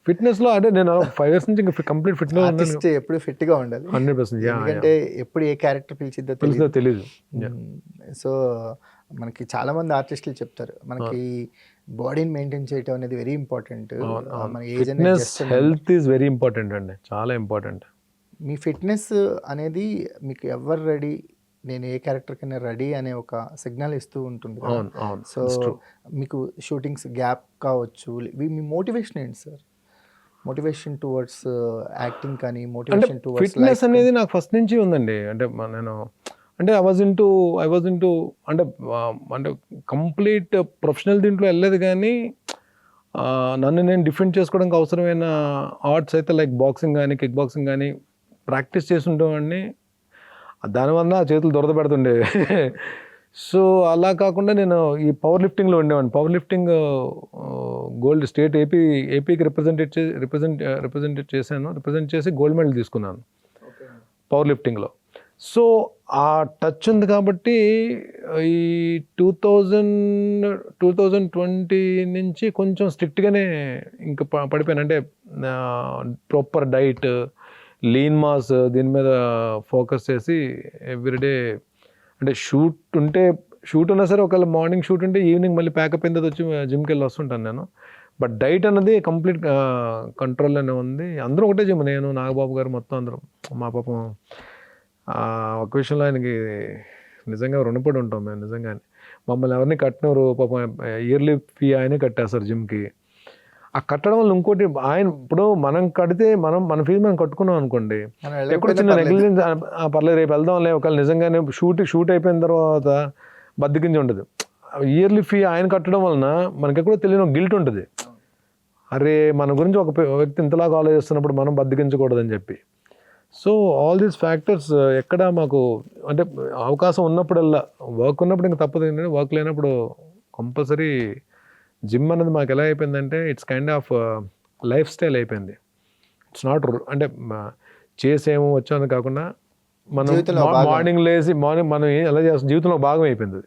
ఫిట్నెస్లో అంటే నేను 5 years నుంచి ఇంకా కంప్లీట్ ఫిట్నెస్ ఉన్నాను. ఆర్టిస్ట్ ఎప్పుడు fit గా ఉండాలి. 100%. ఎందుకంటే ఎప్పుడు ఏ క్యారెక్టర్ పిలిచిద్దో తెలుస్తుందో తెలియదు. తెలీదు. సో మనకి చాలా మంది ఆర్టిస్టులు చెప్తారు మనకి బాడీని మెయింటైన్ చేయటం అనేది వెరీ ఇంపార్టెంట్. మన ఏజ్ అనేది fitness just health is very important అండి, చాలా ఇంపార్టెంట్. మీ ఫిట్నెస్ అనేది మీకు ఎవరు రెడీ, నేను ఏ క్యారెక్టర్ కన్నా రెడీ అనే ఒక సిగ్నల్ ఇస్తూ ఉంటుంది కదా. అవును అవును. సో మీకు షూటింగ్స్ గ్యాప్ కావచ్చు, మీ మోటివేషన్ ఏంటి సార్? మోటివేషన్ టువర్డ్స్ యాక్టింగ్ కానీ, అంటే మోటివేషన్ టువర్డ్స్ ఫిట్నెస్ అనేది నాకు ఫస్ట్ నుంచి ఉందండి. అంటే నేను అంటే ఐ వాజ్ ఇంటూ అంటే అంటే కంప్లీట్ ప్రొఫెషనల్ దీంట్లో వెళ్ళలేదు, కానీ నన్ను నేను డిఫెండ్ చేసుకోవడానికి అవసరమైన ఆర్ట్స్ అయితే లైక్ బాక్సింగ్ కానీ కిక్ బాక్సింగ్ కానీ ప్రాక్టీస్ చేస్తుండేవాడిని. దానివల్ల ఆ చేతులు దొరద పెడుతుండే. సో అలా కాకుండా నేను ఈ పవర్ లిఫ్టింగ్లో ఉండేవాడిని. పవర్ లిఫ్టింగ్ గోల్డ్ స్టేట్ ఏపీకి రిప్రజెంట్ చేసి గోల్డ్ మెడల్ తీసుకున్నాను పవర్ లిఫ్టింగ్లో. సో ఆ టచ్ ఉంది కాబట్టి ఈ 2020 నుంచి కొంచెం స్ట్రిక్ట్గానే ఇంకా పడిపోయాను. అంటే ప్రాపర్ డైట్, లీన్ మాస్ దీని మీద ఫోకస్ చేసి ఎవ్రీడే అంటే షూట్ ఉన్నా సరే, ఒకవేళ మార్నింగ్ షూట్ ఉంటే ఈవినింగ్ మళ్ళీ ప్యాకప్ అయిన తర్వాత వచ్చి జిమ్కి వెళ్ళి వస్తుంటాను నేను. బట్ డైట్ అన్నది కంప్లీట్ కంట్రోల్లోనే ఉంది. అందరూ ఒకటే జిమ్, నేను నాగబాబు గారు మొత్తం అందరం. మా పాపం ఒక విషయంలో ఆయనకి నిజంగా రుణపడి ఉంటాం మేము. నిజంగానే మమ్మల్ని ఎవరిని కట్టినవారు పాపం, ఇయర్లీ ఫీ ఆయనే కట్టేస్తారు జిమ్కి. ఆ కట్టడం వల్ల ఇంకోటి, ఆయన ఇప్పుడు మనం కడితే మన ఫీజు మనం కట్టుకున్నాం అనుకోండి, ఎప్పుడు చిన్న నెగ్లిజెన్స్ పర్లేదు రేపు వెళ్దాంలే, ఒకవేళ నిజంగానే షూట్ అయిపోయిన తర్వాత బద్దకించి ఉండదు. ఇయర్లీ ఫీ ఆయన కట్టడం వలన మనకి ఎక్కడో తెలియని ఒక గిల్ట్ ఉంటుంది. అరే మన గురించి ఒక వ్యక్తి ఇంతలాగా ఆలోచిస్తున్నప్పుడు మనం బద్దకించకూడదని చెప్పి. సో ఆల్ దీస్ ఫ్యాక్టర్స్ ఎక్కడ మాకు అంటే అవకాశం ఉన్నప్పుడల్లా, వర్క్ ఉన్నప్పుడు ఇంకా తప్పదు, ఏంటంటే వర్క్ లేనప్పుడు కంపల్సరీ జిమ్ అనేది మాకు ఎలా అయిపోయిందంటే it's kind of life style అయిపోయింది. ఇట్స్ నాట్ అంటే చేసేమో వచ్చామని కాకుండా మనం మార్నింగ్ లేసి మనం ఎలా చేస్తాం, జీవితంలో భాగం అయిపోయింది.